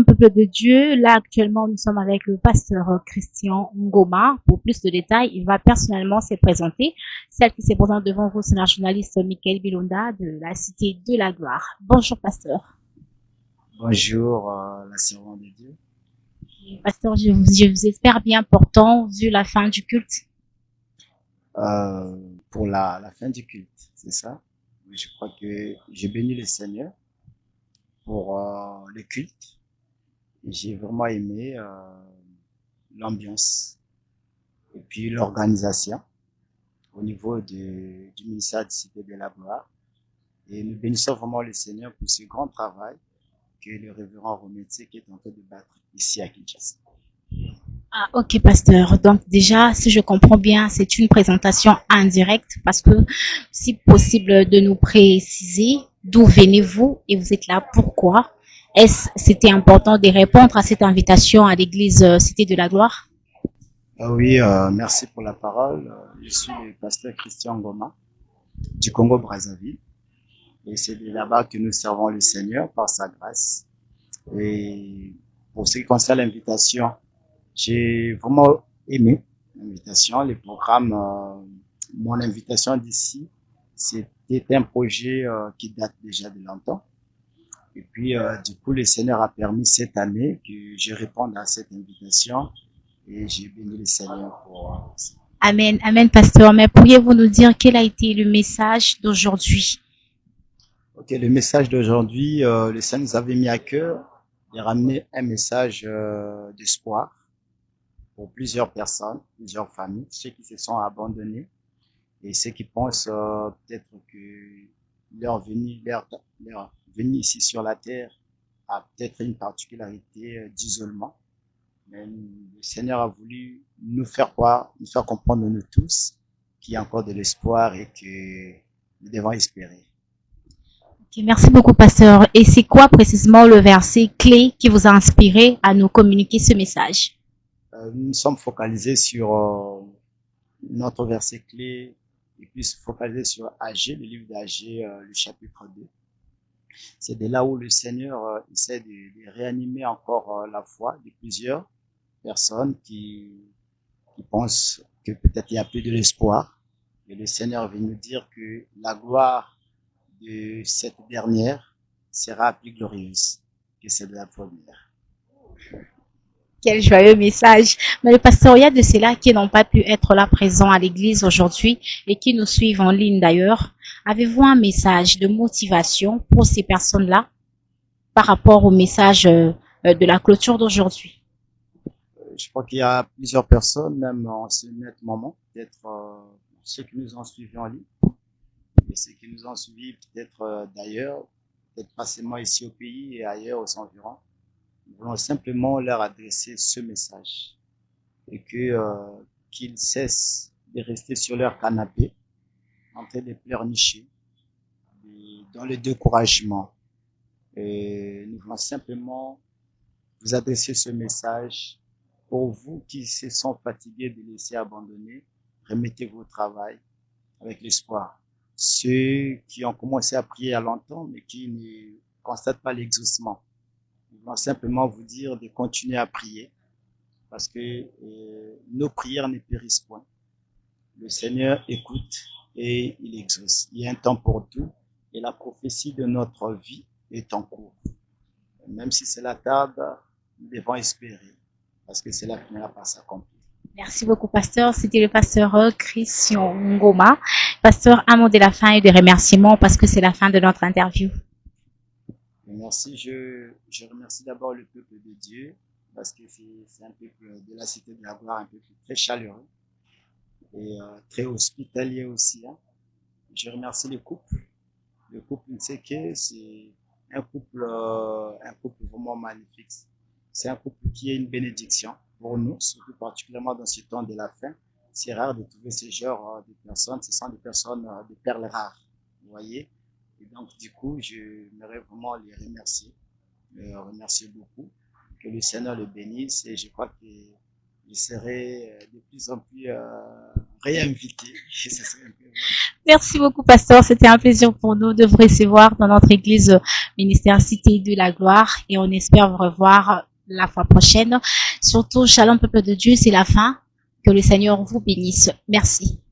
Shalom, peuple de Dieu. Là, actuellement, nous sommes avec le pasteur Christian Ngoma. Pour plus de détails, il va personnellement se présenter. Celle qui se présente devant vous, c'est la journaliste Michael Bilonda de la Cité de la Gloire. Bonjour, pasteur. Bonjour, la servante de Dieu. Pasteur, je vous espère bien portant vu la fin du culte. Pour la fin du culte, c'est ça? Je crois que j'ai béni le Seigneur pour le culte. J'ai vraiment aimé l'ambiance et puis l'organisation au niveau du ministère de Cité de la Gloire. Et nous bénissons vraiment le Seigneur pour ce grand travail que le révérend Rométique est en train de battre ici à Kinshasa. Ah, ok, pasteur. Donc, déjà, si je comprends bien, c'est une présentation indirecte parce que, si possible, de nous préciser d'où venez-vous et vous êtes là pourquoi. C'était important de répondre à cette invitation à l'église Cité de la Gloire? Ah oui, merci pour la parole. Je suis le pasteur Christian Ngoma du Congo-Brazzaville. Et c'est de là-bas que nous servons le Seigneur par sa grâce. Et pour ce qui concerne l'invitation, j'ai vraiment aimé l'invitation, les programmes. Mon invitation d'ici, c'était un projet qui date déjà de longtemps. Et puis, du coup, le Seigneur a permis cette année que je réponde à cette invitation et j'ai béni le Seigneur pour ça. Amen, amen, pasteur. Mais pourriez-vous nous dire quel a été le message d'aujourd'hui? Ok, le message d'aujourd'hui, le Seigneur nous avait mis à cœur de ramener un message d'espoir pour plusieurs personnes, plusieurs familles, ceux qui se sont abandonnés et ceux qui pensent peut-être que leur venue ici sur la terre a peut-être une particularité d'isolement. Mais le Seigneur a voulu nous faire croire, nous faire comprendre nous tous qu'il y a encore de l'espoir et que nous devons espérer. Ok, merci beaucoup, pasteur. Et c'est quoi précisément le verset clé qui vous a inspiré à nous communiquer ce message? Nous sommes focalisés sur notre verset clé et puis focalisés sur Agé, le livre d'Agé, le chapitre 2. C'est de là où le Seigneur essaie de réanimer encore la foi de plusieurs personnes qui pensent que peut-être il n'y a plus de l'espoir. Et le Seigneur vient nous dire que la gloire de cette dernière sera plus glorieuse que celle de la première. Quel joyeux message. Mais le pasteur, il y a de ceux-là qui n'ont pas pu être là présents à l'église aujourd'hui et qui nous suivent en ligne d'ailleurs. Avez-vous un message de motivation pour ces personnes-là par rapport au message de la clôture d'aujourd'hui? Je crois qu'il y a plusieurs personnes, même en ce net moment, peut-être ceux qui nous ont suivis en ligne et ceux qui nous ont suivis peut-être d'ailleurs, peut-être pas seulement ici au pays et ailleurs aux environs. Nous voulons simplement leur adresser ce message et qu'ils cessent de rester sur leur canapé en train de pleurnicher dans le découragement. Et nous voulons simplement vous adresser ce message pour vous qui se sont fatigués de laisser abandonner. Remettez-vous au travail avec l'espoir. Ceux qui ont commencé à prier à longtemps mais qui ne constatent pas l'exaucement, nous voulons simplement vous dire de continuer à prier parce que nos prières ne périssent point. Le Seigneur écoute et il exauce. Il y a un temps pour tout et la prophétie de notre vie est en cours. Même si cela tarde, nous devons espérer parce que cela finira par s'accomplir. Merci beaucoup, pasteur. C'était le pasteur Christian Ngoma. Pasteur, un mot de la fin et de remerciements parce que c'est la fin de notre interview. Merci. Je remercie d'abord le peuple de Dieu parce que c'est un peuple de la Cité de la Gloire, un peuple très chaleureux et très hospitalier aussi. Hein. Je remercie les couples. Le couple Nseke, c'est un couple vraiment magnifique. C'est un couple qui est une bénédiction pour nous, surtout particulièrement dans ce temps de la fin. C'est rare de trouver ce genre de personnes. Ce sont des personnes, des perles rares, vous voyez. Et donc, du coup, j'aimerais vraiment les remercier, remercier beaucoup. Que le Seigneur le bénisse et je crois que je serai de plus en plus réinvité. Et ça serait un peu... Merci beaucoup, pasteur. C'était un plaisir pour nous de vous recevoir dans notre église ministère Cité de la Gloire et on espère vous revoir la fois prochaine. Surtout, shalom, peuple de Dieu, c'est la fin. Que le Seigneur vous bénisse. Merci.